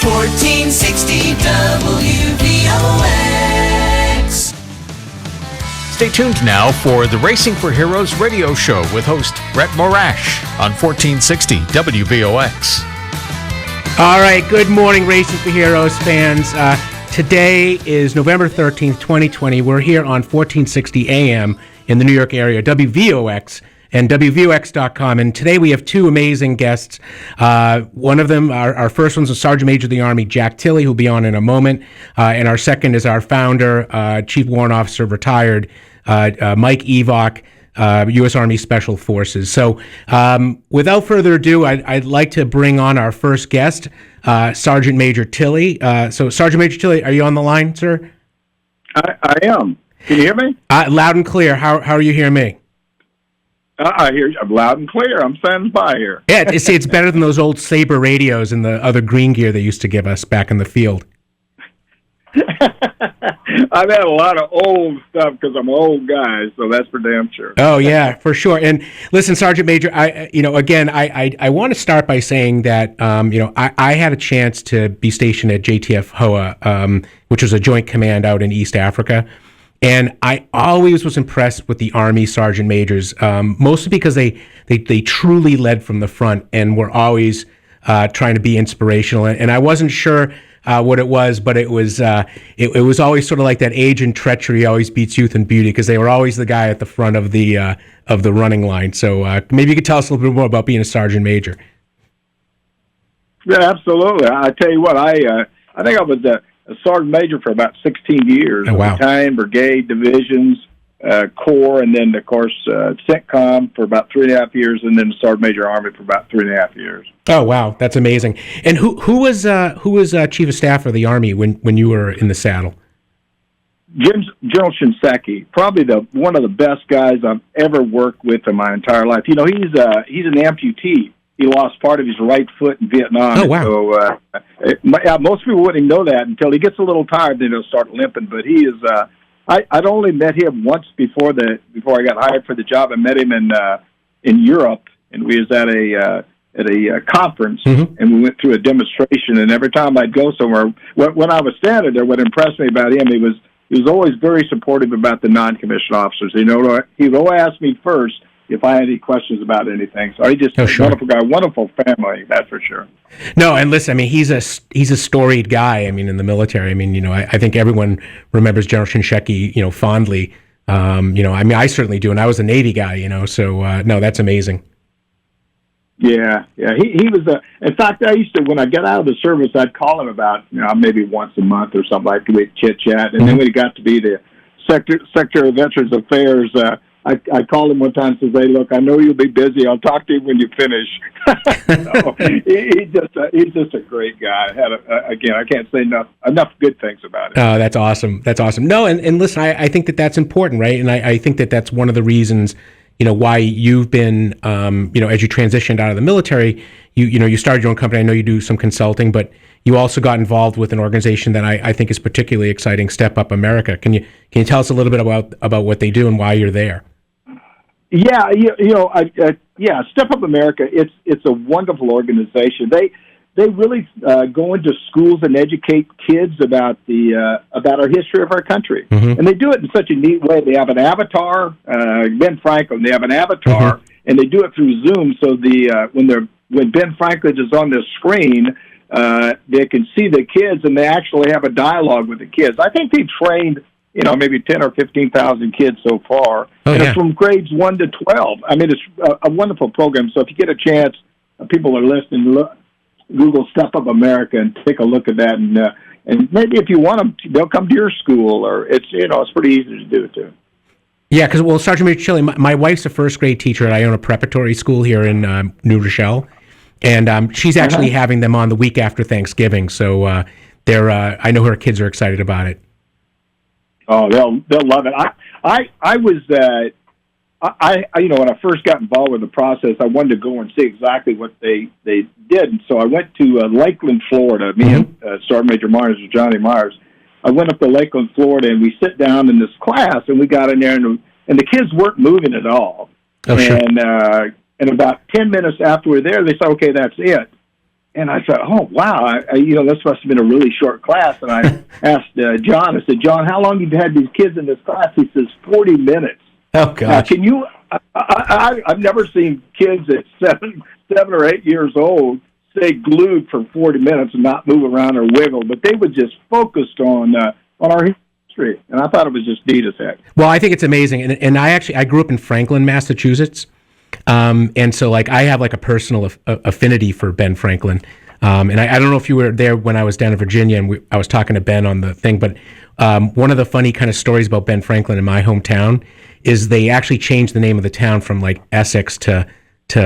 1460 WVOX. Stay tuned now for the Racing for Heroes radio show with host Brett Morash on 1460 WVOX. All right, good morning, Racing for Heroes fans. Today is November 13th, 2020. We're here on 1460 AM in the New York area, WVOX and WVOX.com. And today we have two amazing guests. One of them, our first one's a Sergeant Major of the Army, Jack Tilley, who'll be on in a moment. And our second is our founder, Chief Warrant Officer, retired, Mike Evock, U.S. Army Special Forces. So without further ado, I'd like to bring on our first guest, Sergeant Major Tilley. So Sergeant Major Tilley, are you on the line, sir? I am. Can you hear me? Loud and clear. How are you hearing me? I hear you loud and clear. I'm standing by here. Yeah, it's better than those old Sabre radios and the other green gear they used to give us back in the field. I've had a lot of old stuff because I'm an old guy, so that's for damn sure. Oh yeah, for sure. And listen, Sergeant Major, I want to start by saying that I had a chance to be stationed at JTF Hoa, which was a joint command out in East Africa. And I always was impressed with the Army Sergeant Majors, mostly because they truly led from the front and were always trying to be inspirational. And I wasn't sure what it was, but it was always sort of like that age and treachery always beats youth and beauty, because they were always the guy at the front of the running line. So maybe you could tell us a little bit more about being a Sergeant Major. Yeah, absolutely. I tell you what, I think I was a Sergeant Major for about 16 years. Oh, wow. Battalion, brigade, divisions, Corps, and then, of course, CENTCOM for about 3.5 years, and then Sergeant Major Army for about 3.5 years. Oh, wow. That's amazing. And who was Chief of Staff of the Army when you were in the saddle? General Shinseki, probably one of the best guys I've ever worked with in my entire life. You know, he's an amputee. He lost part of his right foot in Vietnam. Oh, wow. So most people wouldn't know that until he gets a little tired, then he'll start limping. But he is. I'd only met him once before I got hired for the job. I met him in Europe, and we was at a conference, mm-hmm. and we went through a demonstration. And every time I'd go somewhere, when I was standing there, what impressed me about him, he was always very supportive about the non-commissioned officers. You know, he would always ask me first if I had any questions about anything. So he's just a wonderful guy, wonderful family, that's for sure. No, and listen, I mean, he's a storied guy. I mean, in the military, I mean, I think everyone remembers General Shinseki, fondly. I mean, I certainly do, and I was a Navy guy, so no, that's amazing. Yeah. He was in fact, I used to, when I got out of the service, I'd call him about, maybe once a month or something like that. We'd chit-chat, and then when he got to be the Secretary of Veterans Affairs, I called him one time and said, "Hey, look, I know you'll be busy. I'll talk to you when you finish." So, he's just a great guy. Again, I can't say enough good things about him. Oh, that's awesome. That's awesome. No, and listen, I think that's important, right? And I think that's one of the reasons, why you've been, as you transitioned out of the military, you started your own company. I know you do some consulting, but you also got involved with an organization that I think is particularly exciting, Step Up America. Can you tell us a little bit about what they do and why you're there? Yeah, Step Up America. It's a wonderful organization. They really go into schools and educate kids about our history of our country, mm-hmm. and they do it in such a neat way. They have an avatar, Ben Franklin. They have an avatar, mm-hmm. and they do it through Zoom. So when Ben Franklin is on the screen, they can see the kids, and they actually have a dialogue with the kids. I think they trained, maybe 10 or 15,000 kids so far. Oh, and yeah. It's from grades 1 to 12. I mean, it's a wonderful program. So if you get a chance, people are listening, Google Step Up America and take a look at that. And maybe if you want them, they'll come to your school, or it's pretty easy to do it too. Yeah, because, Sergeant Major Tilley, my wife's a first grade teacher at Iona Preparatory School here in New Rochelle. And she's actually having them on the week after Thanksgiving. So I know her kids are excited about it. Oh, they'll love it. I was when I first got involved with the process, I wanted to go and see exactly what they did. And so I went to Lakeland, Florida. Me and Sergeant Major Myers, Johnny Myers. I went up to Lakeland, Florida, and we sit down in this class, and we got in there, and the kids weren't moving at all. Oh, sure. And about 10 minutes after we were there, they said, "Okay, that's it." And I thought, oh, wow, this must have been a really short class. And I asked John, I said, John, how long have you had these kids in this class? He says, 40 minutes. Oh, gosh. Can you, I've never seen kids at seven or 8 years old stay glued for 40 minutes and not move around or wiggle, but they were just focused on our history. And I thought it was just neat as heck. Well, I think it's amazing. And I grew up in Franklin, Massachusetts. And so I have a personal affinity for Ben Franklin. And I don't know if you were there when I was down in Virginia and I was talking to Ben on the thing, but one of the funny kind of stories about Ben Franklin in my hometown is they actually changed the name of the town from Essex to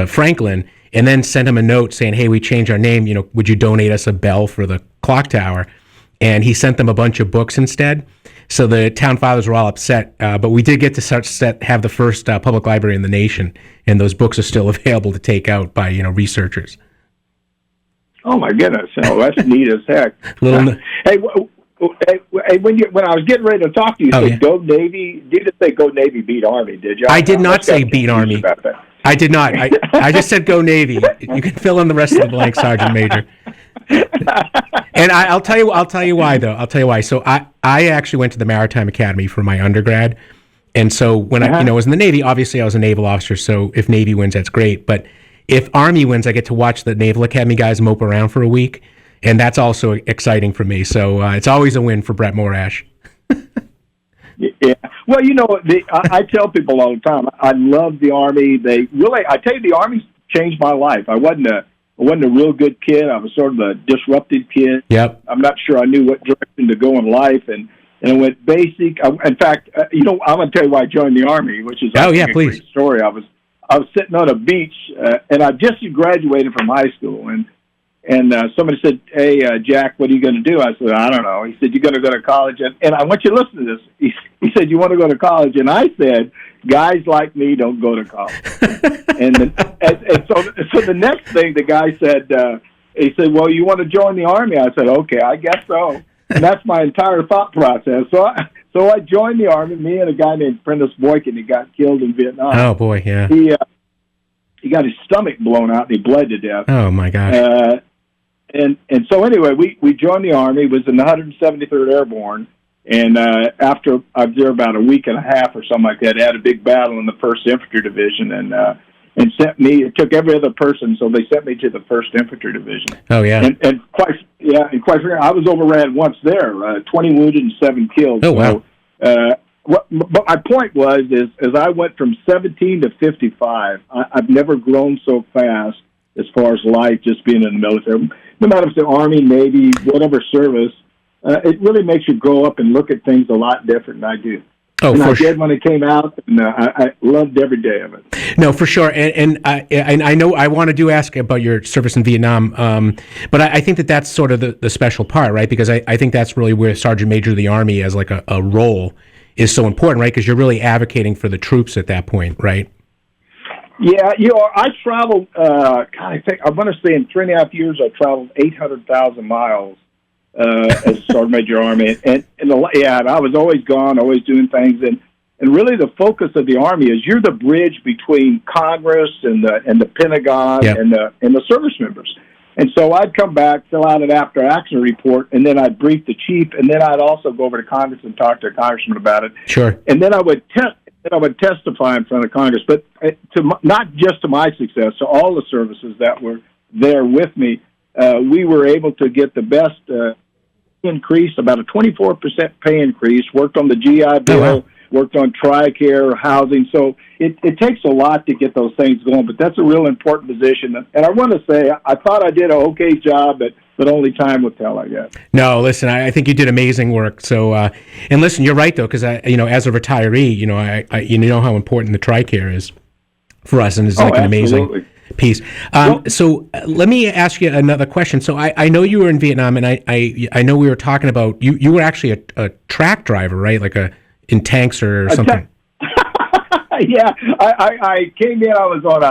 Franklin, and then sent him a note saying, hey, we changed our name, would you donate us a bell for the clock tower? And he sent them a bunch of books instead. So the town fathers were all upset, but we did get to have the first public library in the nation, and those books are still available to take out by researchers. Oh my goodness! Oh, that's neat as heck. Hey, when I was getting ready to talk to you, you said go Navy. You didn't say go Navy, beat Army, did you? I did not say beat Army. I did not. I just said go Navy. You can fill in the rest of the blank, Sergeant Major. And I'll tell you why, though. I'll tell you why. So I actually went to the Maritime Academy for my undergrad, and so when I was in the Navy, obviously I was a naval officer. So if Navy wins, that's great. But if Army wins, I get to watch the Naval Academy guys mope around for a week, and that's also exciting for me. So it's always a win for Brett Morash. Yeah. Well, I tell people all the time, I love the Army. I tell you, the Army changed my life. I wasn't a real good kid. I was sort of a disrupted kid. Yep. I'm not sure I knew what direction to go in life, and I went basic. In fact, I'm going to tell you why I joined the Army, which is a great story. I was sitting on a beach, and I just graduated from high school, and somebody said, hey, Jack, what are you going to do? I said, I don't know. He said, you're going to go to college. And I want you to listen to this. He said, you want to go to college? And I said, guys like me don't go to college. and so the next thing the guy said, he said, well, you want to join the Army? I said, okay, I guess so. And that's my entire thought process. So I joined the Army, me and a guy named Prentice Boykin, who got killed in Vietnam. Oh, boy, yeah. He got his stomach blown out, and he bled to death. Oh, my gosh. And so anyway, we joined the Army, was in the 173rd Airborne, and after I was there about a week and a half or something like that, had a big battle in the 1st Infantry Division, and sent me. It took every other person, so they sent me to the 1st Infantry Division. Oh yeah. And quite frankly, I was overran once there, 20 wounded and 7 killed. Oh wow. But my point was, as I went from 17 to 55, I've never grown so fast as far as life, just being in the military. No matter if it's the Army, Navy, whatever service, it really makes you grow up and look at things a lot different than I do. Oh, and for I sure. did when it came out, and I loved every day of it. No, for sure. And I know I wanted to ask about your service in Vietnam, but I think that's sort of the special part, right? Because I think that's really where Sergeant Major of the Army as a role is so important, right? Because you're really advocating for the troops at that point, right? Yeah, I traveled, I want to say in 3.5 years, I traveled 800,000 miles as Sergeant Major Army. And I was always gone, always doing things. And really the focus of the Army is you're the bridge between Congress and the Pentagon. Yep. and the service members. And so I'd come back, fill out an after-action report, and then I'd brief the chief, and then I'd also go over to Congress and talk to a congressman about it. Sure. And then I would testify in front of Congress, but not just to my success, to all the services that were there with me, we were able to get the best increase, about a 24% pay increase, worked on the GI Bill, oh, wow. worked on TRICARE, housing. So it takes a lot to get those things going, but that's a real important position. And I want to say, I thought I did an okay job, but only time will tell, I guess. No, listen, I think you did amazing work. So, and listen, you're right though, because as a retiree, I know how important the TRICARE is for us, and it's an amazing piece. So let me ask you another question. So I know you were in Vietnam, and I know we were talking about you were actually a track driver, right? In tanks or something. Yeah, I came in. I was on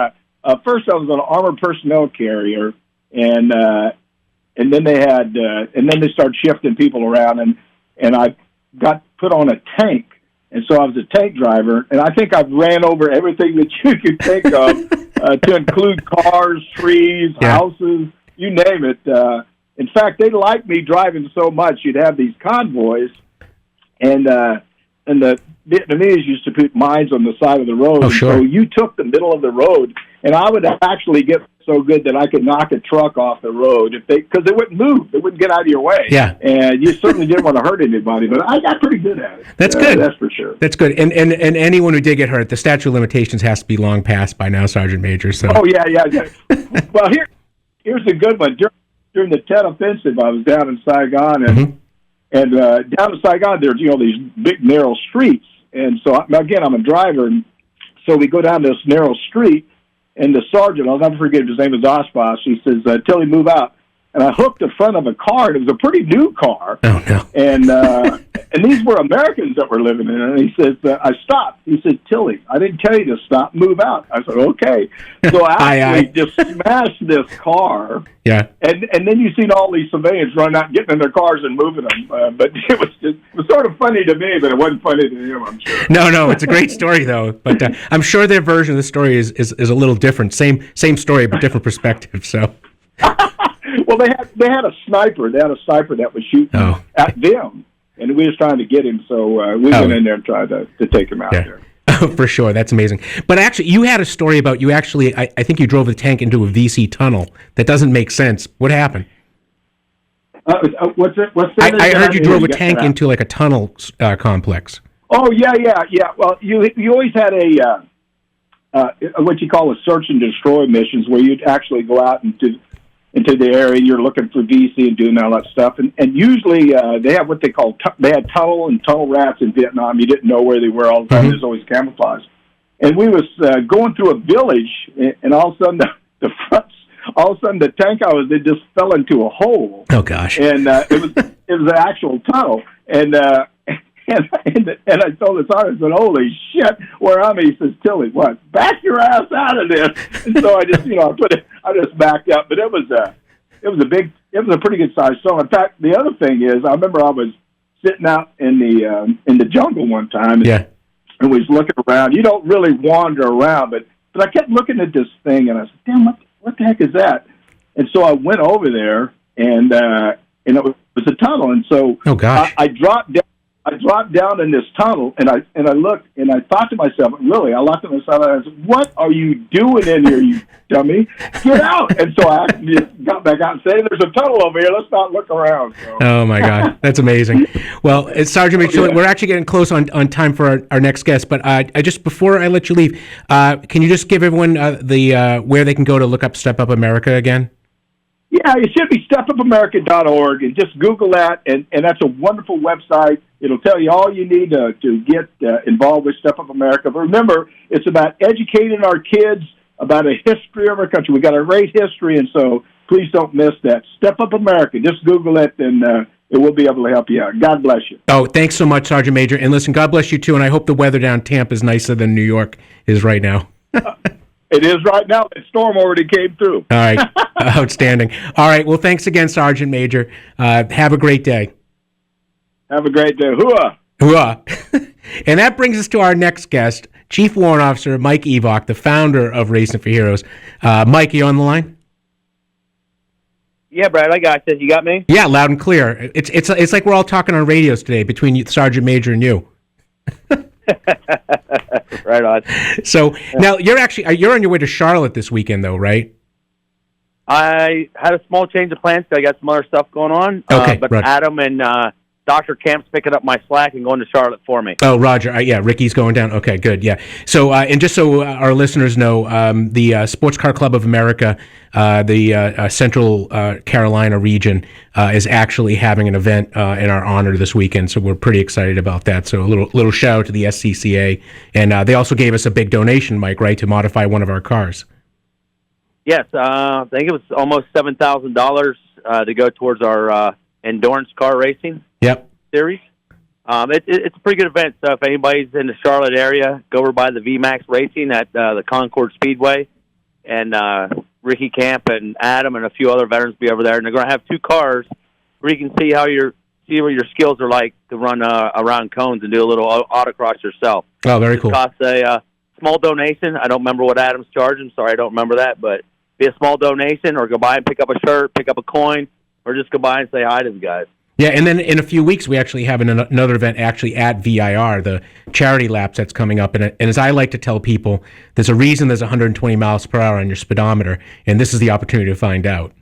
first I was on an armored personnel carrier, and then they had and then they started shifting people around, and I got put on a tank, and so I was a tank driver, and I think I've ran over everything that you could think of, to include cars, trees, houses. you name it. In fact, they liked me driving so much. You'd have these convoys, and the Vietnamese used to put mines on the side of the road. Oh, sure. So you took the middle of the road, and I would actually get so good that I could knock a truck off the road because they wouldn't move. They wouldn't get out of your way. Yeah. And you certainly didn't want to hurt anybody, but I got pretty good at it. That's good. That's for sure. That's good. And anyone who did get hurt, the statute of limitations has to be long past by now, Sergeant Major. So. Oh, yeah. Well, here's a good one. During the Tet Offensive, I was down in Saigon, and down in Saigon, there's these big narrow streets, and so again, I'm a driver, and so we go down this narrow street, and the sergeant, I'll never forget, his name was Osboss. He says, "Tilley, move out." And I hooked the front of a car, and it was a pretty new car. Oh, no. And these were Americans that were living in it. And he says, I stopped. He said, "Tilley, I didn't tell you to stop, move out." I said, "Okay." So I actually just smashed this car. Yeah. And then you seen all these civilians running out, getting in their cars and moving them. But it was sort of funny to me, but it wasn't funny to him, I'm sure. No, it's a great story, though. But I'm sure their version of the story is a little different. Same story, but different perspective, so... Well, they had a sniper. They had a sniper that was shooting at them, and we was trying to get him. So we went in there and tried to take him out there. Oh, for sure, that's amazing. But actually, you had a story about you actually. I think you drove the tank into a VC tunnel. That doesn't make sense. What happened? What's that? I heard you drove a tank into like a tunnel complex. Oh yeah. Well, you always had what you call a search and destroy missions, where you'd actually go out into the area, you're looking for VC and doing all that stuff. And usually they have what they call, they had tunnel rats in Vietnam. You didn't know where they were all the time. There's always camouflage. And we was going through a village, and all of a sudden the tank I was in just fell into a hole. Oh, gosh. And it was an actual tunnel. And I told the sergeant, I said, "Holy shit, where am I?" He says, "Tilley, what? Back your ass out of this." And so I just, I just backed up. But it was a pretty good sized stone. In fact, the other thing is, I remember I was sitting out in the jungle one time, and was looking around. You don't really wander around, but I kept looking at this thing, and I said, "Damn, what the heck is that?" And so I went over there, and it was a tunnel, and so I dropped down in this tunnel, and I looked, and I thought to myself, I looked at myself, and I said, "What are you doing in here, you dummy? Get out!" And so I just got back out and said, "There's a tunnel over here. Let's not look around." So. Oh, my God. That's amazing. Well, Sergeant Major, we're actually getting close on time for our next guest, but I just, before I let you leave, can you just give everyone where they can go to look up Step Up America again? Yeah, it should be stepupamerica.org, and just Google that, and that's a wonderful website. It'll tell you all you need to get involved with Step Up America. But remember, it's about educating our kids about a history of our country. We've got a great history, and so please don't miss that. Step Up America. Just Google it, and it will be able to help you out. God bless you. Oh, thanks so much, Sergeant Major. And listen, God bless you, too, and I hope the weather down Tampa is nicer than New York is right now. It is right now. The storm already came through. All right. Outstanding. All right. Well, thanks again, Sergeant Major. Have a great day. Have a great day. Hooah! Hooah! And that brings us to our next guest, Chief Warrant Officer Mike Evock, the founder of Racing for Heroes. Mike, are you on the line? Yeah, Brad, I got you. You got me? Yeah, loud and clear. It's like we're all talking on radios today between you, Sergeant Major and you. Right on. So now you're on your way to Charlotte this weekend, though, right? I had a small change of plans because I got some other stuff going on. Okay, but right. Adam and Dr. Camp's picking up my slack and going to Charlotte for me. Oh, Roger. Yeah, Ricky's going down. Okay, good. Yeah. So, and just so our listeners know, the Sports Car Club of America, the Central Carolina region, is actually having an event in our honor this weekend. So we're pretty excited about that. So a little shout out to the SCCA, and they also gave us a big donation, Mike, right, to modify one of our cars. Yes, I think it was almost $7,000 to go towards our endurance car racing. Yep. Series. It's a pretty good event. So if anybody's in the Charlotte area, go over by the VMAX Racing at the Concord Speedway, and Ricky Camp and Adam and a few other veterans will be over there. And they're going to have two cars where you can see what your skills are like to run around cones and do a little autocross yourself. Oh, very cool. It costs a small donation. I don't remember what Adam's charging. Sorry, I don't remember that, but be a small donation, or go by and pick up a shirt, pick up a coin, or just go by and say hi to the guys. Yeah, and then in a few weeks, we actually have another event actually at VIR, the charity laps that's coming up. And as I like to tell people, there's a reason there's 120 miles per hour on your speedometer, and this is the opportunity to find out.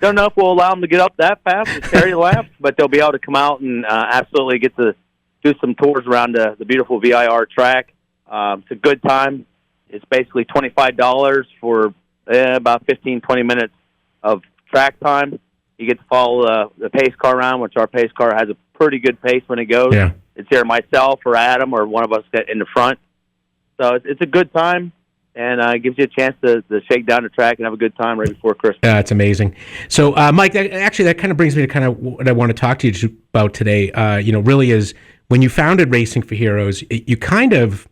Don't know if we'll allow them to get up that fast, the charity laps, but they'll be able to come out and absolutely get to do some tours around the beautiful VIR track. It's a good time. It's basically $25 for about 15, 20 minutes of track time. You get to follow the pace car around, which our pace car has a pretty good pace when it goes. Yeah. It's either myself or Adam or one of us in the front. So it's a good time, and it gives you a chance to shake down the track and have a good time right before Christmas. Yeah, it's amazing. So, Mike, that kind of brings me to kind of what I want to talk to you about today. Really is when you founded Racing for Heroes, you kind of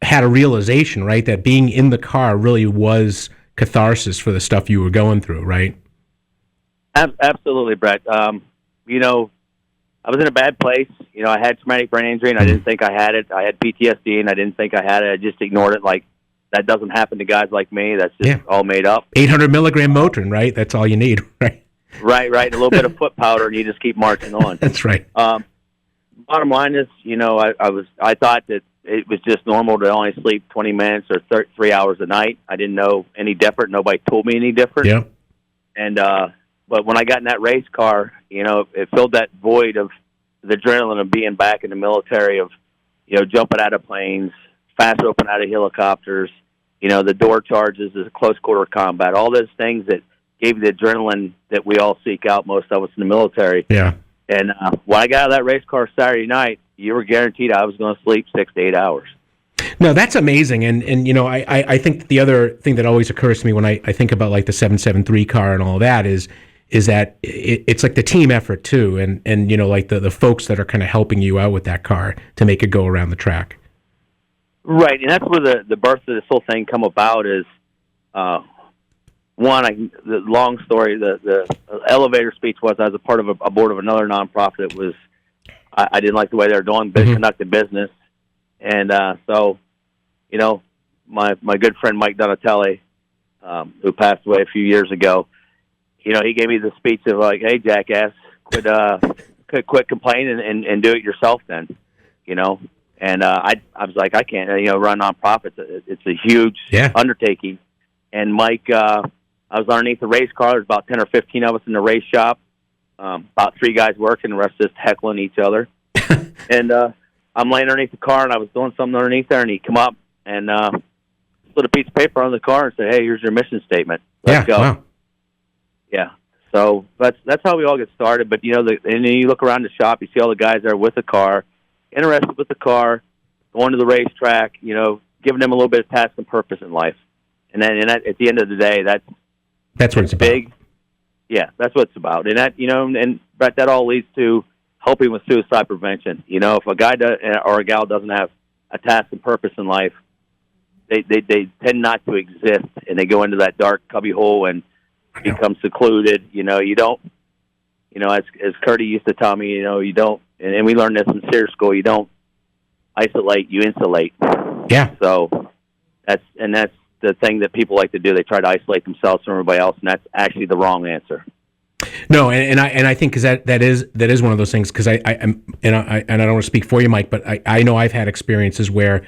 had a realization, right, that being in the car really was catharsis for the stuff you were going through, right? Absolutely, Brett. I was in a bad place. I had traumatic brain injury, and I didn't think I had it. I had PTSD, and I didn't think I had it. I just ignored it. Like, that doesn't happen to guys like me. That's just all made up. 800 milligram Motrin, right? That's all you need, right? Right. A little bit of foot powder, and you just keep marching on. That's right. Bottom line is, I thought that it was just normal to only sleep 20 minutes or 3 hours a night. I didn't know any different. Nobody told me any different. Yeah. And but when I got in that race car, it filled that void of the adrenaline of being back in the military, of jumping out of planes, fast roping out of helicopters, the door charges, the close quarter combat, all those things that gave the adrenaline that we all seek out, most of us in the military. Yeah. And when I got out of that race car Saturday night, you were guaranteed I was going to sleep 6 to 8 hours. No, that's amazing. And I think that the other thing that always occurs to me when I think about like the 773 car and all that is that it's like the team effort too. And like the folks that are kind of helping you out with that car to make it go around the track. Right. And that's where the birth of this whole thing come about is, the long story, the elevator speech was I was a part of a board of another nonprofit that was, I didn't like the way they were doing, conducting business. And so, my good friend Mike Donatelli, who passed away a few years ago, he gave me the speech of like, "Hey, jackass, quit complaining and do it yourself then," And I was like, I can't, run nonprofits. It's a huge undertaking. And Mike, I was underneath the race car. There's about 10 or 15 of us in the race shop. About 3 guys working, the rest just heckling each other. And I'm laying underneath the car, and I was doing something underneath there, and he come up and put a piece of paper on the car and said, "Hey, here's your mission statement. Let's go." Wow. Yeah. So that's how we all get started. But and then you look around the shop, you see all the guys there with the car, interested with the car, going to the racetrack, giving them a little bit of task and purpose in life. And then at the end of the day, that's what it's big. about. Yeah, that's what it's about. And that, and Brett, that all leads to helping with suicide prevention. If a guy or a gal doesn't have a task and purpose in life, they tend not to exist, and they go into that dark cubby hole and become secluded. You don't, as Curdy used to tell me, you don't, and we learned this in SEER school, you don't isolate, you insulate. Yeah. So that's the thing that people like to do. They try to isolate themselves from everybody else, and that's actually the wrong answer. No, and I think because that is one of those things, because I don't want to speak for you, Mike, but I know I've had experiences where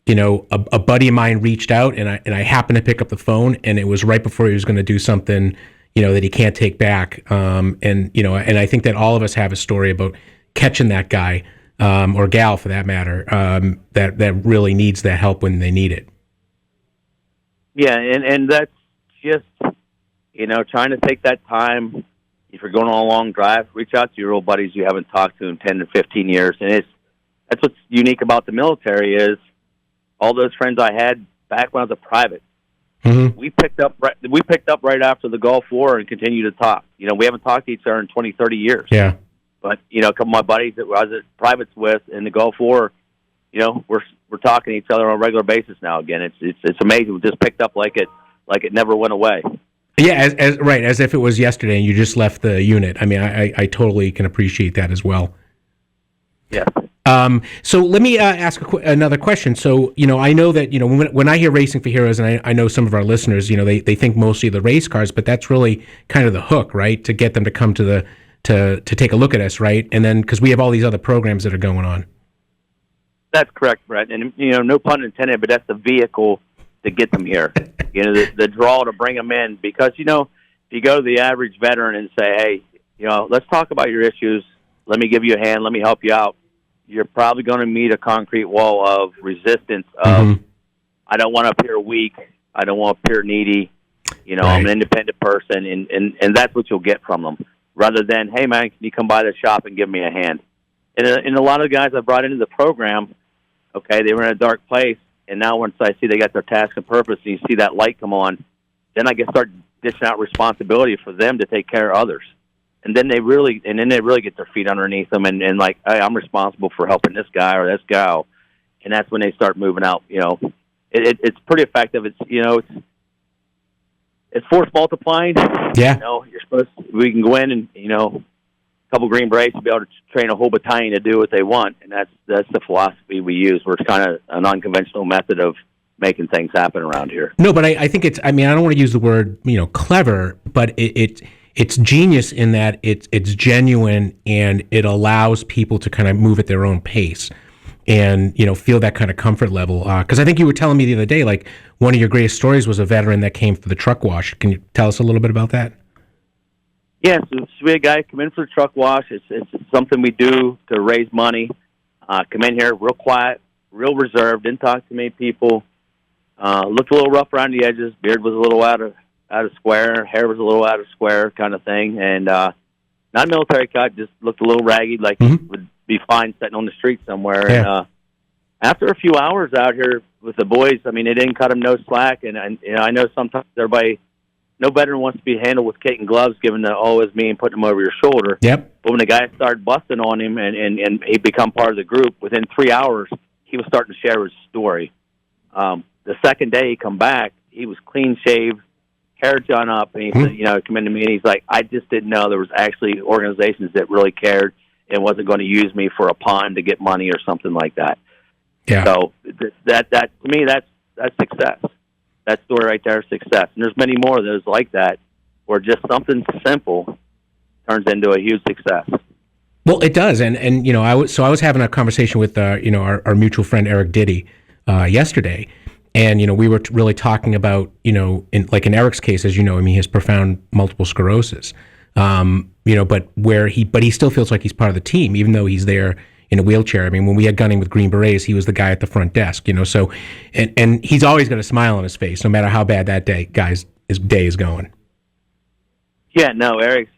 a buddy of mine reached out, and I happened to pick up the phone, and it was right before he was going to do something that he can't take back, and I think that all of us have a story about catching that guy or gal for that matter that really needs that help when they need it. Yeah, and that's just trying to take that time. If you're going on a long drive, reach out to your old buddies you haven't talked to in 10 to 15 years. And that's what's unique about the military is all those friends I had back when I was a private. Mm-hmm. We picked up right after the Gulf War and continued to talk. We haven't talked to each other in 20, 30 years. Yeah. But a couple of my buddies that I was at privates with in the Gulf War, we're talking to each other on a regular basis now. Again, it's amazing. We just picked up like it never went away. Yeah, as if it was yesterday and you just left the unit. I mean, I totally can appreciate that as well. Yeah. So let me ask another question. So, I know that, when I hear Racing for Heroes, and I know some of our listeners, they think mostly of the race cars, but that's really kind of the hook, right? To get them to come to to take a look at us, right? And then, because we have all these other programs that are going on. That's correct, Brett. And, no pun intended, but that's the vehicle to get them here. The draw to bring them in. Because, if you go to the average veteran and say, hey, let's talk about your issues. Let me give you a hand. Let me help you out. You're probably going to meet a concrete wall of resistance of, I don't want to appear weak. I don't want to appear needy. Right. I'm an independent person, and that's what you'll get from them, rather than, hey, man, can you come by the shop and give me a hand? And a lot of the guys I brought into the program, okay, they were in a dark place, and now once I see they got their task and purpose, and you see that light come on, then I can start dishing out responsibility for them to take care of others. And then they really get their feet underneath them and like, hey, I'm responsible for helping this guy or this gal. And that's when they start moving out. It's pretty effective. It's force multiplying. Yeah. We can go in and, a couple Green Berets to be able to train a whole battalion to do what they want. And that's the philosophy we use. We're kind of an unconventional method of making things happen around here. No, but I think I don't want to use the word, clever, but it's genius in that it's genuine and it allows people to kind of move at their own pace and, feel that kind of comfort level. Because I think you were telling me the other day, like one of your greatest stories was a veteran that came for the truck wash. Can you tell us a little bit about that? Yes, so we had a guy come in for the truck wash. It's something we do to raise money. Come in here real quiet, real reserved, didn't talk to many people. Looked a little rough around the edges. Beard was a little out of square. Hair was a little out of square kind of thing. And not a military cut, just looked a little ragged, like he would be fine sitting on the street somewhere. Yeah. And after a few hours out here with the boys, they didn't cut him no slack. And I know sometimes everybody, no veteran wants to be handled with kit and gloves, given the, it's me, and putting him over your shoulder. Yep. But when the guy started busting on him and he'd become part of the group, within 3 hours, he was starting to share his story. The second day he come back, he was clean shaved, hair done up, and he said, come into me, and he's like, I just didn't know there was actually organizations that really cared and wasn't going to use me for a pawn to get money or something like that. Yeah. So that to me, that's success. That story right there is success. And there's many more of those like that, where just something simple turns into a huge success. Well, it does, and I was having a conversation with our mutual friend Eric Diddy yesterday. And, we were really talking about, in Eric's case, as he has profound multiple sclerosis, but he still feels like he's part of the team, even though he's there in a wheelchair. When we had gunning with Green Berets, he was the guy at the front desk, so, and he's always got a smile on his face, no matter how bad that his day is going. Yeah, no, Eric's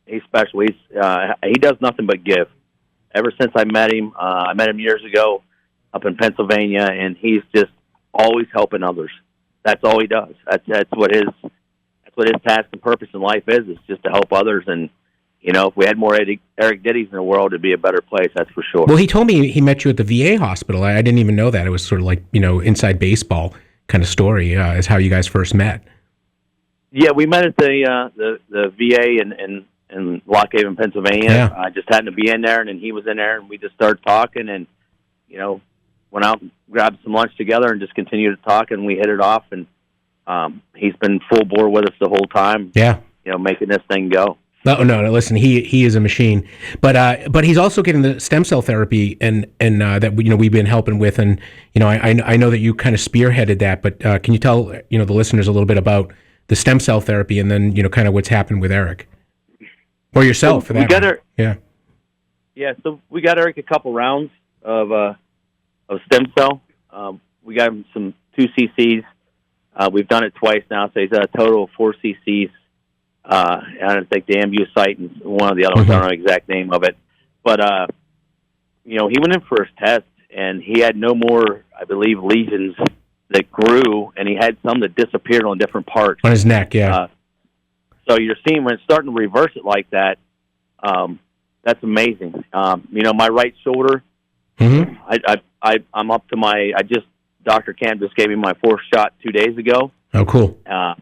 he's special. He does nothing but give. Ever since I met him years ago, up in Pennsylvania, and he's just always helping others. That's all he does. That's what his task and purpose in life is just to help others. And if we had more Eric Diddy's in the world, it'd be a better place. That's for sure. Well, he told me he met you at the VA hospital. I didn't even know that. It was sort of like inside baseball kind of story. Is how you guys first met. Yeah, we met at the VA in Lock Haven, Pennsylvania. Yeah. I just happened to be in there, and then he was in there, and we just started talking, and went out and grabbed some lunch together and just continued to talk, and we hit it off. And he's been full bore with us the whole time. Yeah, making this thing go. No. Listen, he is a machine, but he's also getting the stem cell therapy and that we've been helping with, and I know that you kind of spearheaded that. But can you tell the listeners a little bit about the stem cell therapy and then kind of what's happened with Eric or yourself for that? Yeah. So we got Eric a couple rounds of stem cell. We got him some 2 cc's. We've done it twice now, so he's at a total of 4 cc's. I don't think the ambu site and one of the other ones, I don't know the exact name of it. But, he went in for his test, and he had no more, I believe, lesions that grew, and he had some that disappeared on different parts. On his neck, yeah. So you're seeing when it's starting to reverse it like that, that's amazing. My right shoulder, I'm up to Dr. Camp just gave me my 4th shot 2 days ago. Oh, cool.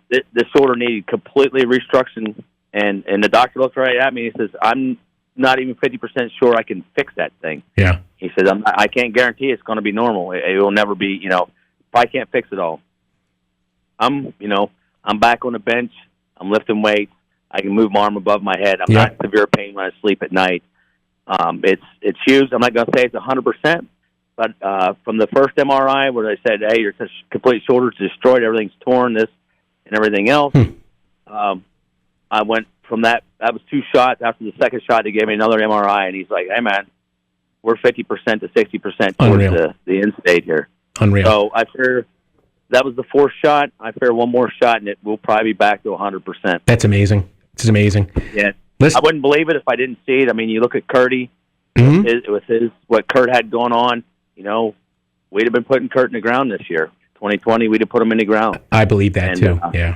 This shoulder needed completely restructuring, and the doctor looked right at me and he says, I'm not even 50% sure I can fix that thing. Yeah. He says, I can't guarantee it's going to be normal. It will never be, if I can't fix it all. I'm back on the bench. I'm lifting weights. I can move my arm above my head. I'm not in severe pain when I sleep at night. It's huge. I'm not going to say it's 100%, but from the first MRI where they said, hey, your complete shoulder's destroyed, everything's torn, this and everything else, I went from that. That was 2 shots. After the second shot, they gave me another MRI, and he's like, hey, man, we're 50% to 60% towards the end state here. Unreal. So I fear that was the 4th shot. I fear one more shot, and it will probably be back to 100%. That's amazing. It's amazing. Yeah. Listen. I wouldn't believe it if I didn't see it. I mean, you look at Curdy, what Kurt had going on, we'd have been putting Kurt in the ground this year. 2020, we'd have put him in the ground. I believe that, too. Yeah.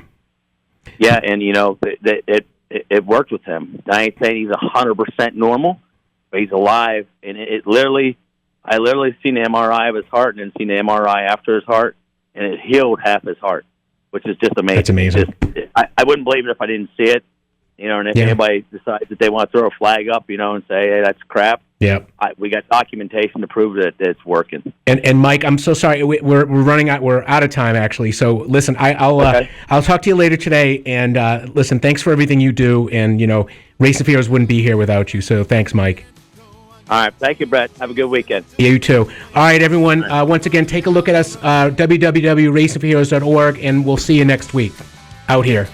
Yeah, and, it worked with him. I ain't saying he's 100% normal, but he's alive. And I literally seen the MRI of his heart and then seen the MRI after his heart, and it healed half his heart, which is just amazing. That's amazing. I wouldn't believe it if I didn't see it. And if anybody decides that they want to throw a flag up, and say, hey, that's crap, we got documentation to prove that it's working. And Mike, I'm so sorry. We're running out. We're out of time, actually. So listen, I'll talk to you later today. And listen, thanks for everything you do. And, Racing for Heroes wouldn't be here without you. So thanks, Mike. All right. Thank you, Brett. Have a good weekend. Yeah, you too. All right, everyone. Once again, take a look at us, www.racingforheroes.org, and we'll see you next week out here.